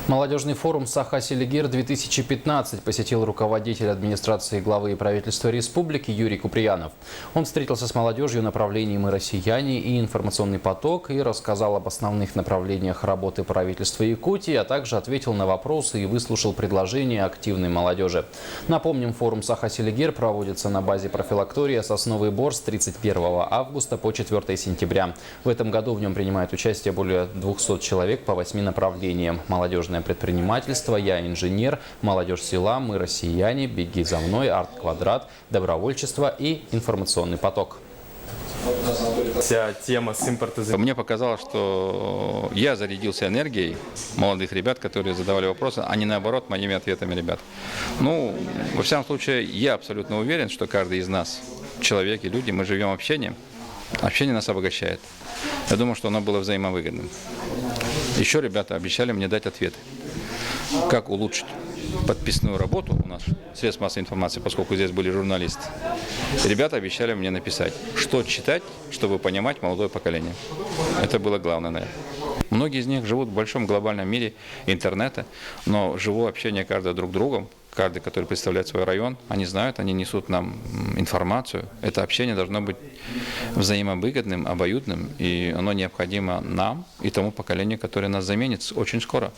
Молодежный форум «Саха-Селигер-2015» посетил руководитель администрации главы и правительства республики Юрий Куприянов. Он встретился с молодежью направлений «Мы россияне» и «Информационный поток» и рассказал об основных направлениях работы правительства Якутии, а также ответил на вопросы и выслушал предложения активной молодежи. Напомним, форум «Саха-Селигер» проводится на базе профилактория «Сосновый Бор» с 31 августа по 4 сентября. В этом году в нем принимают участие более 200 человек по 8 направлениям: молодежное предпринимательство, «Я инженер», молодежь села, «Мы россияне», «Беги за мной», «Арт-квадрат», добровольчество и «Информационный поток». Вся тема с импортозамещением. Мне показалось, что я зарядился энергией молодых ребят, которые задавали вопросы, а не наоборот моими ответами ребят. Ну, во всяком случае, я абсолютно уверен, что каждый из нас, человек и люди, мы живем общением. Общение нас обогащает. Я думаю, что оно было взаимовыгодным. Еще ребята обещали мне дать ответы, как улучшить подписную работу у нас, средств массовой информации, поскольку здесь были журналисты. Ребята обещали мне написать, что читать, чтобы понимать молодое поколение. Это было главное, наверное. Многие из них живут в большом глобальном мире интернета, но живое общение каждого друг с другом, каждый, который представляет свой район, они знают, они несут нам информацию. Это общение должно быть взаимовыгодным, обоюдным, и оно необходимо нам и тому поколению, которое нас заменит очень скоро.